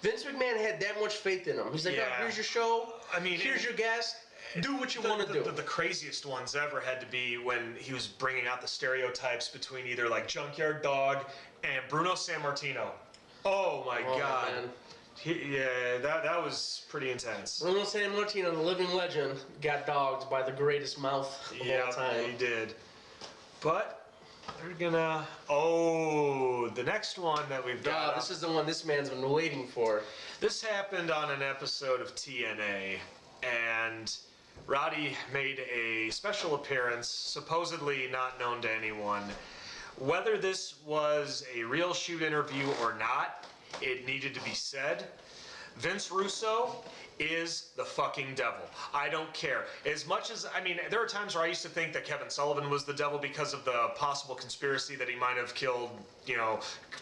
Vince McMahon had that much faith in him. He's like, oh, here's your show, here's your guest, do what you want to do. The craziest ones ever had to be when he was bringing out the stereotypes between either, like, Junkyard Dog and Bruno Sammartino. Oh, my God. Man. That was pretty intense. Bruno Sammartino, the living legend, got dogged by the greatest mouth of all time. Yeah, he did. But... we're gonna... the next one that we've got... this is the one this man's been waiting for. This happened on an episode of TNA, and Roddy made a special appearance, supposedly not known to anyone. Whether this was a real shoot interview or not, it needed to be said. Vince Russo is the fucking devil. I don't care. As much as, there are times where I used to think that Kevin Sullivan was the devil because of the possible conspiracy that he might have killed,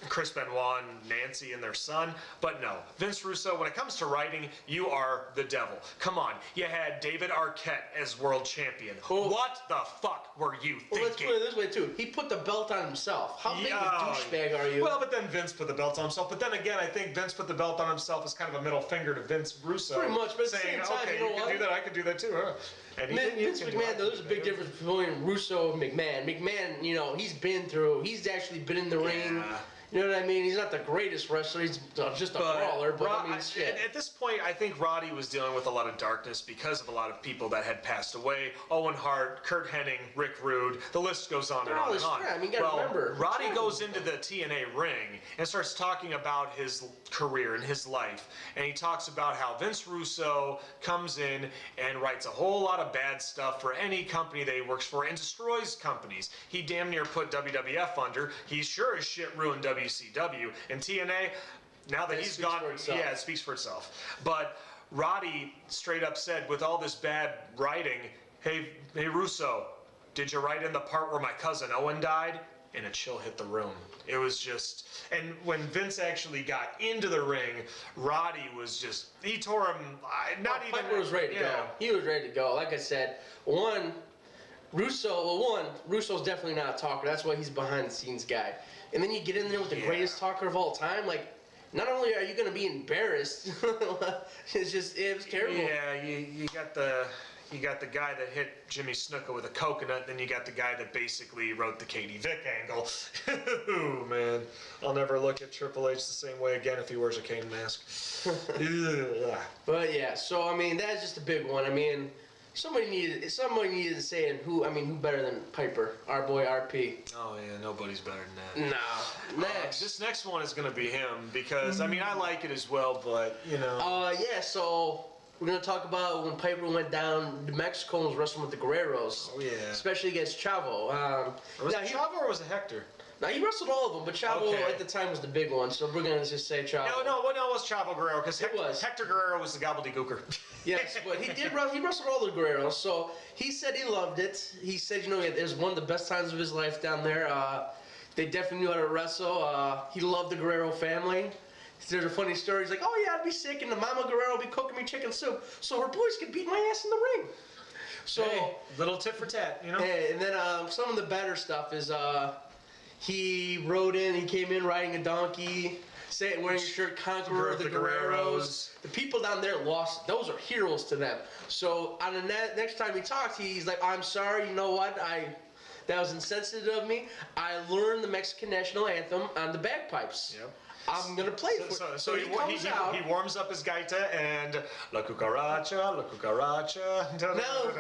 Chris Benoit and Nancy and their son. But no, Vince Russo, when it comes to writing, you are the devil. Come on, you had David Arquette as world champion. What the fuck were you thinking? Well, let's put it this way, too. He put the belt on himself. How big of a douchebag are you? Well, but then Vince put the belt on himself. But then again, I think Vince put the belt on himself as kind of a middle finger to Vince Russo. Pretty much, but at the saying, same time, okay, you can do that, I can do that too, huh? And Vince McMahon, though, there's a big difference between Russo and McMahon. McMahon, he's actually been in the ring. You know what I mean? He's not the greatest wrestler. He's just a brawler. But shit. At this point, I think Roddy was dealing with a lot of darkness because of a lot of people that had passed away. Owen Hart, Kurt Hennig, Rick Rude. The list goes on and on and on. You gotta remember. Roddy goes into the TNA ring and starts talking about his career and his life. And he talks about how Vince Russo comes in and writes a whole lot of bad stuff for any company that he works for and destroys companies. He damn near put WWF under. He sure as shit ruined WCW. And TNA, now that he's gone, it speaks for itself. But Roddy straight up said, with all this bad writing, hey Russo, did you write in the part where my cousin Owen died? And a chill hit the room. It was just, and when Vince actually got into the ring, Roddy was just, he tore him, Piper was ready to go. He was ready to go. Like I said, Russo's definitely not a talker. That's why he's a behind-the-scenes guy. And then you get in there with the greatest talker of all time, like, not only are you going to be embarrassed, it was terrible. Yeah, you got you got the guy that hit Jimmy Snuka with a coconut, then you got the guy that basically wrote the Katie Vick angle. Ooh, man. I'll never look at Triple H the same way again if he wears a cane mask. But yeah, so I mean that's just a big one. I mean, somebody needed to say it. Who better than Piper? Our boy RP. Oh yeah, nobody's better than that. Nah. Next. This next one is gonna be him because I mean I like it as well, but you know. Yeah. So we're gonna talk about when Piper went down to Mexico and was wrestling with the Guerreros. Oh yeah. Especially against Chavo. Was it Chavo or was it Hector? Now he wrestled all of them, but Chavo at the time was the big one, so we're gonna just say Chavo. No, it was Chavo Guerrero because Hector Guerrero was the gobbledygooker. Yes, but he wrestled all the Guerreros, so he said he loved it. He said, it was one of the best times of his life down there. They definitely knew how to wrestle. He loved the Guerrero family. There's a funny story. He's like, oh yeah, I'd be sick, and the Mama Guerrero would be cooking me chicken soup, so her boys could beat my ass in the ring. So hey, little tit for tat, you know. And then some of the better stuff is he came in riding a donkey, wearing a shirt, Conqueror of the Guerreros. The people down there lost. Those are heroes to them. So on the next time he talked, he's like, I'm sorry, you know what? That was insensitive of me. I learned the Mexican national anthem on the bagpipes. Yep. I'm going to play it for So he warms up his gaita and La Cucaracha, La Cucaracha.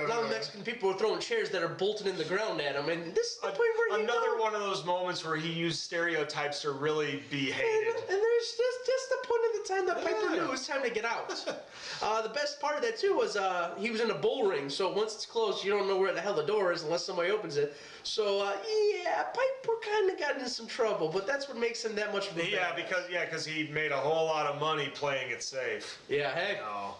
Now Mexican people were throwing chairs that are bolted in the ground at him, and this is the point where another one of those moments where he used stereotypes to really be hated. And there's just the point in the time that Piper knew it was time to get out. The best part of that too was he was in a bull ring, so once it's closed, you don't know where the hell the door is unless somebody opens it. So Piper kind of got into some trouble, but that's what makes him that much of a because he made a whole lot of money playing it safe. Yeah, heck. No,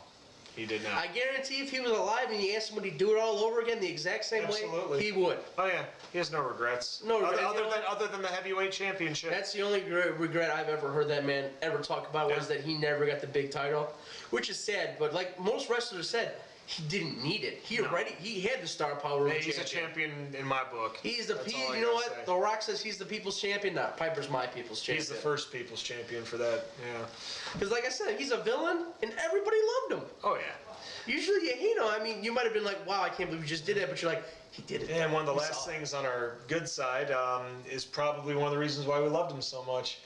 he did not. I guarantee if he was alive and you asked him would he do it all over again the exact same way, he would. Oh yeah, he has no regrets. No regrets. Other than the heavyweight championship. That's the only regret I've ever heard that man ever talk about was that he never got the big title, which is sad. But like most wrestlers said, he didn't need it. He had the star power. He's a champion in my book. You know what? Say. The Rock says he's the people's champion. No, Piper's my people's champion. He's the first people's champion for that. Yeah. Because like I said, he's a villain, and everybody loved him. Oh yeah. Usually you hate him. I mean, you might have been like, "Wow, I can't believe you just did it," but you're like, "He did it." Yeah, and one of the last things on our good side is probably one of the reasons why we loved him so much.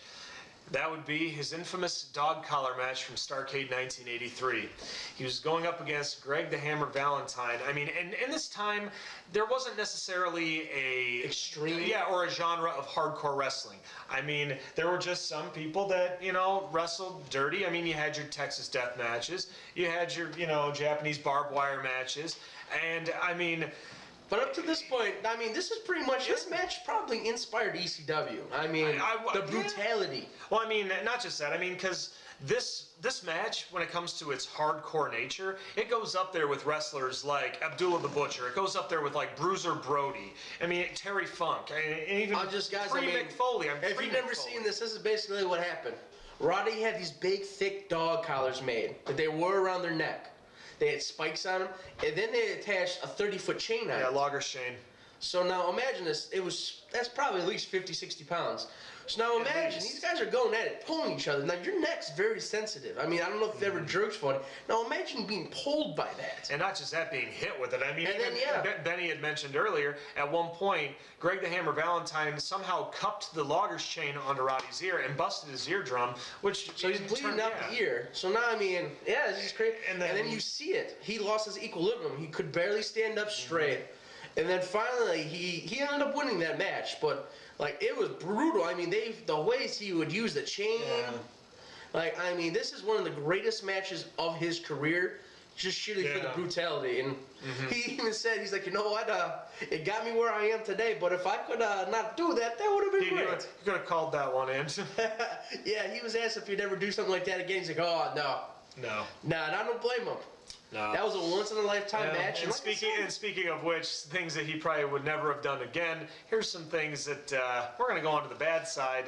That would be his infamous dog collar match from Starrcade 1983. He was going up against Greg the Hammer Valentine. I mean, and in this time, there wasn't necessarily or a genre of hardcore wrestling. I mean, there were just some people that, wrestled dirty. I mean, you had your Texas death matches. You had your, Japanese barbed wire matches. And, I mean... But up to this point, I mean, this is pretty much, this match probably inspired ECW. I mean, the brutality. Well, I mean, not just that. I mean, because this match, when it comes to its hardcore nature, it goes up there with wrestlers like Abdullah the Butcher. It goes up there with like Bruiser Brody. I mean, Terry Funk. And even Mick Foley. If you've never seen this, this is basically what happened. Roddy had these big, thick dog collars made that they wore around their neck. They had spikes on them, and then they attached a 30-foot chain on it. Yeah, logger's chain. So now imagine this. That's probably at least 50, 60 pounds. So now imagine, these guys are going at it, pulling each other. Now, your neck's very sensitive. I mean, I don't know if you've ever jerked for it. Now, imagine being pulled by that. And not just that, being hit with it. I mean, Benny had mentioned earlier, at one point, Greg the Hammer Valentine somehow cupped the logger's chain onto Roddy's ear and busted his eardrum, So he's bleeding out the ear. So now, I mean, this is crazy. And then you see it. He lost his equilibrium. He could barely stand up straight. And then finally, he ended up winning that match, but... Like, it was brutal. I mean, the ways he would use the chain. Yeah. Like, I mean, this is one of the greatest matches of his career, just sheerly for the brutality. And he even said, he's like, you know what, it got me where I am today, but if I could not do that, that would have been great. You could have called that one in. Yeah, he was asked if he'd ever do something like that again. He's like, oh, no. No. Nah, and I don't blame him. No. That was a once-in-a-lifetime match. And speaking of which, things that he probably would never have done again, here's some things that we're going to go on to the bad side.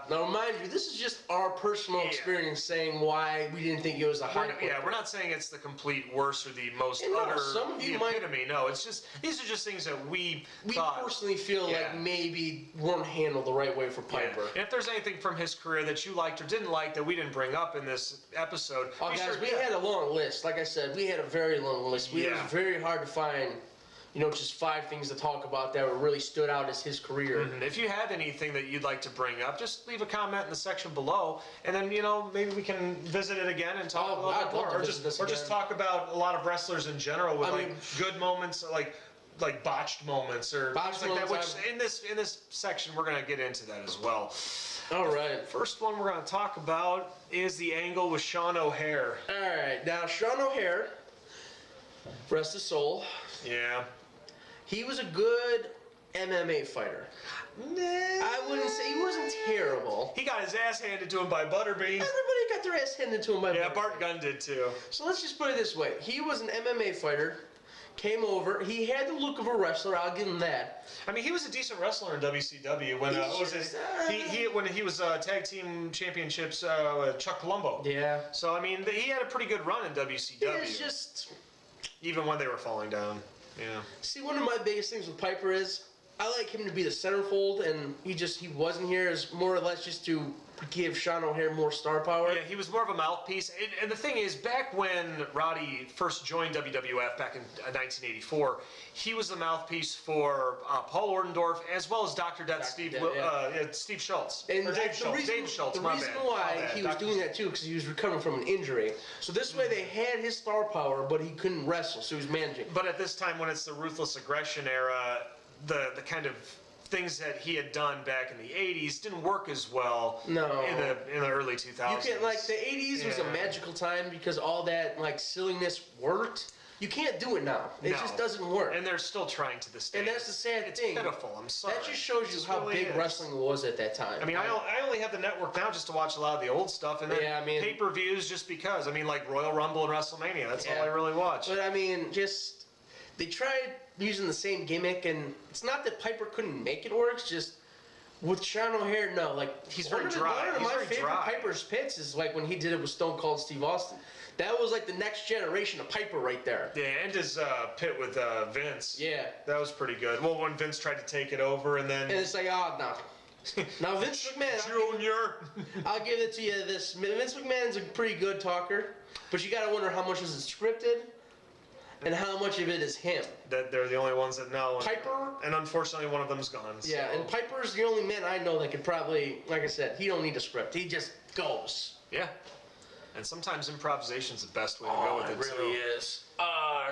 Now, mind you, this is just our personal experience saying why we didn't think it was a high point. Yeah, we're not saying it's the complete worst or the most utter epitome. No, it's just, these are just things that we personally feel like maybe weren't handled the right way for Piper. Yeah. And if there's anything from his career that you liked or didn't like that we didn't bring up in this episode, we had a long list. Like I said, we had had a very long list. It was very hard to find, just 5 things to talk about that really stood out as his career. Mm-hmm. If you have anything that you'd like to bring up, just leave a comment in the section below, and then maybe we can visit it again and talk a little bit more, or just talk about a lot of wrestlers in general with good moments, like botched moments or things like that. Which in this section we're going to get into that as well. All right. First one we're going to talk about is the angle with Sean O'Haire. All right. Now Sean O'Haire, rest his soul. Yeah. He was a good MMA fighter. Nah. I wouldn't say he wasn't terrible. He got his ass handed to him by Butterbean. Everybody got their ass handed to him by Butterbean. Yeah, Bart Gunn did too. So let's just put it this way. He was an MMA fighter, came over. He had the look of a wrestler, I'll give him that. I mean, he was a decent wrestler in WCW when when he was tag team championships Chuck Palumbo. Yeah. So I mean, he had a pretty good run in WCW. It's just even when they were falling down. Yeah. See, one of my biggest things with Piper is I like him to be the centerfold, and he wasn't here as more or less just to give Sean O'Haire more star power. Yeah, he was more of a mouthpiece. And the thing is, back when Roddy first joined WWF back in 1984, he was the mouthpiece for Paul Orndorff as well as Dr. Death Steve Schultz. And Dave Schultz. The reason why he was doing that too, because he was recovering from an injury. So this way they had his star power, but he couldn't wrestle, so he was managing. But at this time, when it's the Ruthless Aggression era, the kind of things that he had done back in the 80s didn't work as well in the early 2000s. You can't, the 80s was a magical time because all that silliness worked. You can't do it now. It just doesn't work. And they're still trying to this day. And that's the sad thing. It's pitiful. I'm sorry. That just shows you how big wrestling was at that time. I mean, I only have the network now just to watch a lot of the old stuff, and then pay-per-views just because. I mean, like Royal Rumble and WrestleMania. That's all I really watch. But I mean, they tried using the same gimmick, and it's not that Piper couldn't make it work. It's just with Sean O'Haire, he's very dry. One of my favorite Piper's pits is when he did it with Stone Cold Steve Austin. That was the next generation of Piper right there. Yeah, and his pit with Vince. Yeah. That was pretty good. Well, when Vince tried to take it over and then... And it's no. Now, Vince McMahon... Junior! I'll give it to you this. Vince McMahon's a pretty good talker, but you got to wonder how much is it scripted and how much of it is him. That they're the only ones that know. Piper... And unfortunately, one of them's gone. So. Yeah, and Piper's the only man I know that could probably... Like I said, he don't need a script. He just goes. Yeah. And sometimes improvisation's the best way to go with it, too. It really is.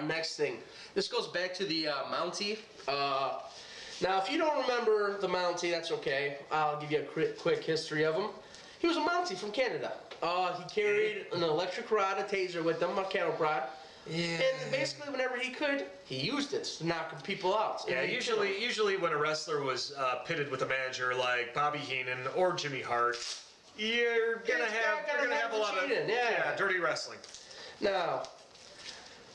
Next thing. This goes back to the Mountie. Now, if you don't remember the Mountie, that's okay. I'll give you a quick history of him. He was a Mountie from Canada. He carried an electric rod, a taser with him, a cattle prod. Yeah. And basically, whenever he could, he used it to knock people out. Yeah, usually when a wrestler was pitted with a manager like Bobby Heenan or Jimmy Hart, you're gonna have a lot of dirty wrestling. Now,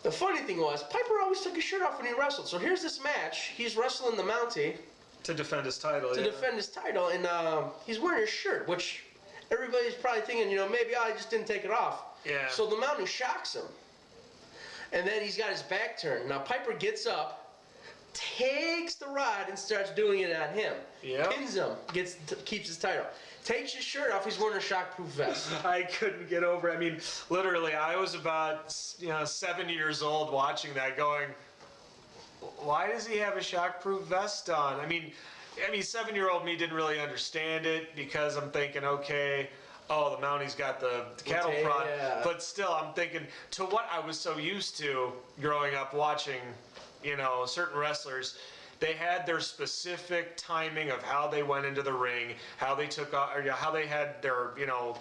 the funny thing was, Piper always took his shirt off when he wrestled. So here's this match. He's wrestling the Mountie to defend his title. And he's wearing his shirt, which everybody's probably thinking, maybe I just didn't take it off. Yeah. So the Mountie shocks him, and then he's got his back turned. Now Piper gets up, takes the rod, and starts doing it on him. Yeah. Pins him, keeps his title. Takes his shirt off. He's wearing a shockproof vest. I couldn't get over it. I mean, literally, I was about 7 years old watching that, going, "Why does he have a shockproof vest on?" I mean, 7-year-old me didn't really understand it because I'm thinking, okay, the Mountie's got the cattle prod, but still, I'm thinking to what I was so used to growing up watching, certain wrestlers. They had their specific timing of how they went into the ring, how they took off, or how they had their,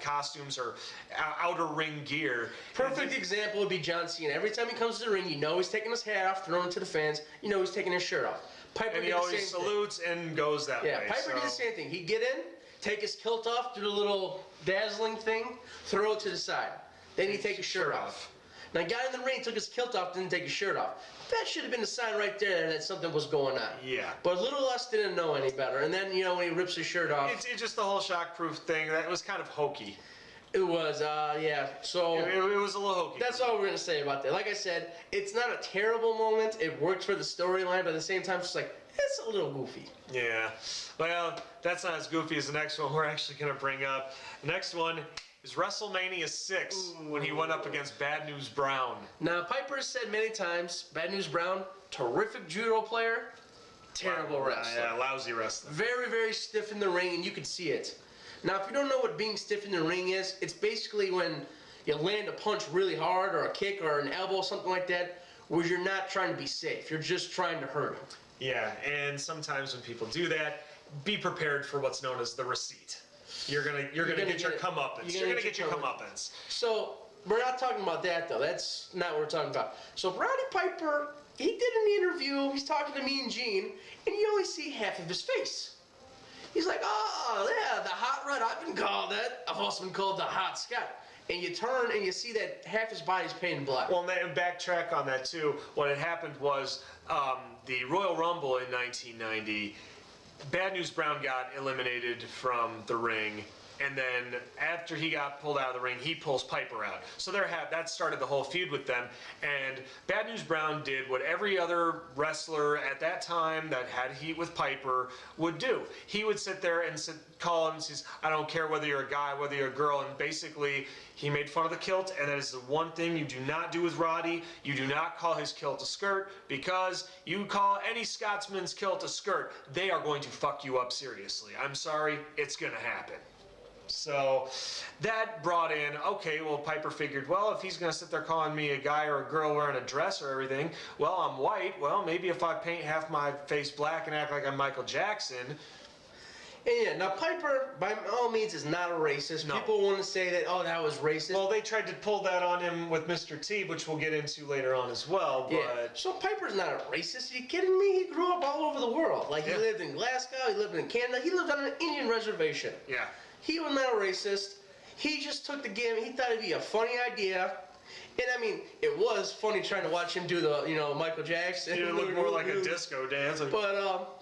costumes or outer ring gear. Perfect example would be John Cena. Every time he comes to the ring, he's taking his hat off, throwing it to the fans. He's taking his shirt off. Piper and he always salutes and goes that way. Yeah, Piper did the same thing. He'd get in, take his kilt off, do the little dazzling thing, throw it to the side. Then he'd take his shirt off. Now, he got in the ring, took his kilt off, didn't take his shirt off. That should have been a sign right there that something was going on. Yeah. But little us didn't know any better. And then, when he rips his shirt off. It's just the whole shockproof thing. That was kind of hokey. It was, yeah. So it was a little hokey. That's all we're going to say about that. Like I said, it's not a terrible moment. It works for the storyline, but at the same time, it's it's a little goofy. Yeah. Well, that's not as goofy as the next one we're actually going to bring up. The next one His WrestleMania 6 when he went up against Bad News Brown. Now, Piper has said many times, Bad News Brown, terrific judo player, terrible wrestler. Yeah, lousy wrestler. Very, very stiff in the ring, and you can see it. Now, if you don't know what being stiff in the ring is, it's basically when you land a punch really hard, or a kick, or an elbow, something like that, where you're not trying to be safe. You're just trying to hurt him. Yeah, and sometimes when people do that, be prepared for what's known as the receipt. You're gonna get your comeuppance. You're gonna get your comeuppance. So we're not talking about that though. That's not what we're talking about. So Roddy Piper, he did an interview. He's talking to Mean Gene, and you only see half of his face. He's like, "Oh yeah, the hot rod. I've been called that. I've also been called the hot Scott." And you turn and you see that half his body's painted black. Well, and backtrack on that too. What had happened was the Royal Rumble in 1990. Bad News Brown got eliminated from the ring, and then after he got pulled out of the ring, he pulls Piper out. So that started the whole feud with them. And Bad News Brown did what every other wrestler at that time that had heat with Piper would do. He would sit there and call him and says, "I don't care whether you're a guy, whether you're a girl," and basically he made fun of the kilt, and that is the one thing you do not do with Roddy. You do not call his kilt a skirt, because you call any Scotsman's kilt a skirt, they are going to fuck you up seriously. I'm sorry, it's going to happen. So that brought in, okay, well, Piper figured, well, if he's going to sit there calling me a guy or a girl wearing a dress or everything, well, I'm white. Well, maybe if I paint half my face black and act like I'm Michael Jackson. And yeah, now Piper, by all means, is not a racist. No. People want to say that, oh, that was racist. Well, they tried to pull that on him with Mr. T, which we'll get into later on as well. But yeah. So Piper's not a racist. Are you kidding me? He grew up all over the world. Like, he lived in Glasgow, he lived in Canada, he lived on an Indian reservation. Yeah. He was not a racist. He just took the game. He thought it'd be a funny idea. And I mean, it was funny trying to watch him do the, Michael Jackson. It looked more like a disco dance. But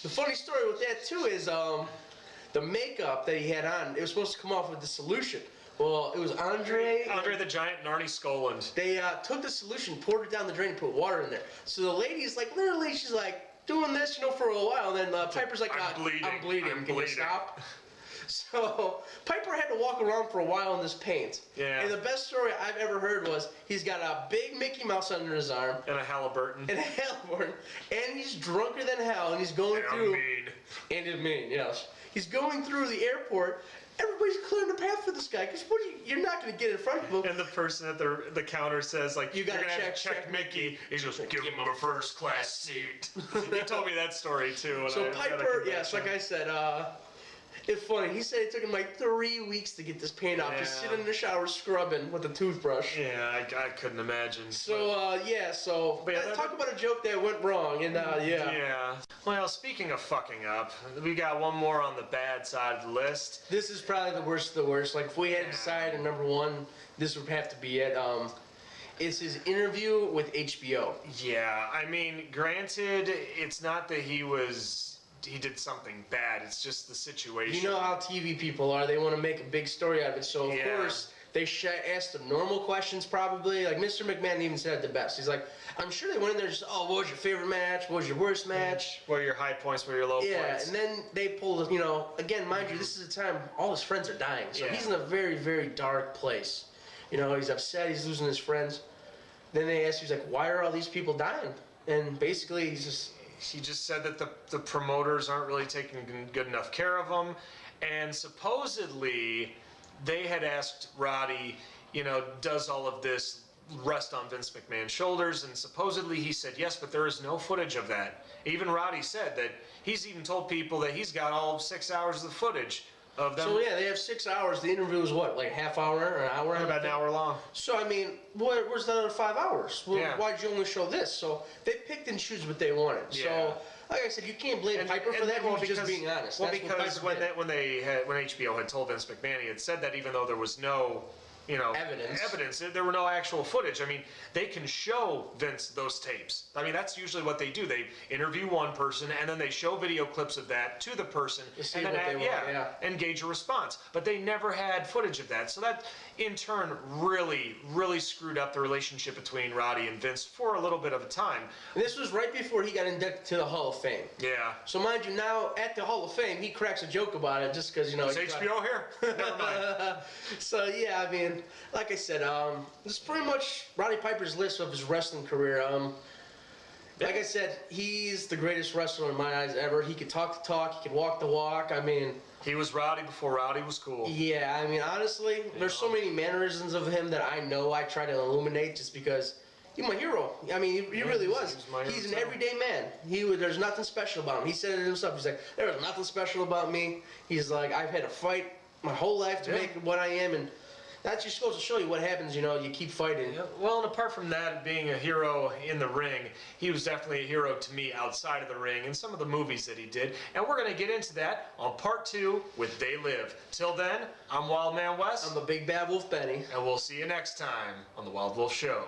the funny story with that too is the makeup that he had on, it was supposed to come off with the solution. Well, it was Andre the Giant and Arnie Skoland. They took the solution, poured it down the drain, and put water in there. So the lady's like, literally, she's like doing this, for a while. And then Piper's like, I'm bleeding. Can you stop? So Piper had to walk around for a while in this paint. Yeah. And the best story I've ever heard was he's got a big Mickey Mouse under his arm. And a Halliburton. And he's drunker than hell, and he's going through. And he's mean, yes. He's going through the airport. Everybody's clearing the path for this guy, because you're not going to get in front of him. And the person at the counter says, like, you're going to check Mickey. He's just give him a first class seat. He told me that story too. So Piper, yes, like I said, it's funny. He said it took him like 3 weeks to get this paint off. Just sitting in the shower scrubbing with a toothbrush. Yeah, I couldn't imagine. So, talk about a joke that went wrong. And, Yeah. Well, speaking of fucking up, we got one more on the bad side of the list. This is probably the worst of the worst. Like, if we had to decide on number one, this would have to be it. It's his interview with HBO. Yeah, I mean, granted, it's not that he did something bad. It's just the situation. You know how TV people are. They want to make a big story out of it. So, of course, they asked them normal questions probably. Like, Mr. McMahon even said it the best. He's like, I'm sure they went in there just, what was your favorite match? What was your worst match? What are your high points? What are your low points? Yeah, and then they pulled, again, mind you, this is a time all his friends are dying. So he's in a very, very dark place. He's upset. He's losing his friends. Then they asked, he's like, why are all these people dying? And basically, he just said that the promoters aren't really taking good enough care of him. And supposedly, they had asked Roddy, does all of this rest on Vince McMahon's shoulders? And supposedly he said yes, but there is no footage of that. Even Roddy said that he's even told people that he's got all 6 hours of the footage of them. So yeah, they have 6 hours. The interview was what, like half hour or an hour? About an hour long. So I mean, where's the other 5 hours? Well, why'd you only show this? So they picked and choose what they wanted. Yeah. So like I said, you can't blame Piper for that. He was just being honest. Well, because when HBO had told Vince McMahon, he had said that even though there was no evidence. There were no actual footage. I mean, they can show Vince those tapes. I mean, that's usually what they do. They interview one person and then they show video clips of that to the person and then and gauge a response. But they never had footage of that. So that in turn really, really screwed up the relationship between Roddy and Vince for a little bit of a time. And this was right before he got inducted to the Hall of Fame. Yeah. So mind you, now at the Hall of Fame, he cracks a joke about it just because, Is HBO here? Never mind. So yeah, I mean, like I said, this is pretty much Roddy Piper's list of his wrestling career. Like I said, he's the greatest wrestler in my eyes ever. He could talk the talk, he could walk the walk. I mean, he was Roddy before Roddy was cool. Yeah, I mean, honestly, there's so many mannerisms of him that I know I try to illuminate just because he's my hero. I mean, he really was. He's an everyday man. There's nothing special about him. He said it himself. He's like, there was nothing special about me. He's like, I've had to fight my whole life to make what I am, and that just goes to show you what happens, you keep fighting. Yeah, well, and apart from that, being a hero in the ring, he was definitely a hero to me outside of the ring in some of the movies that he did. And we're going to get into that on part 2 with They Live. Till then, I'm Wild Man Wes. I'm the Big Bad Wolf Benny. And we'll see you next time on The Wild Wolf Show.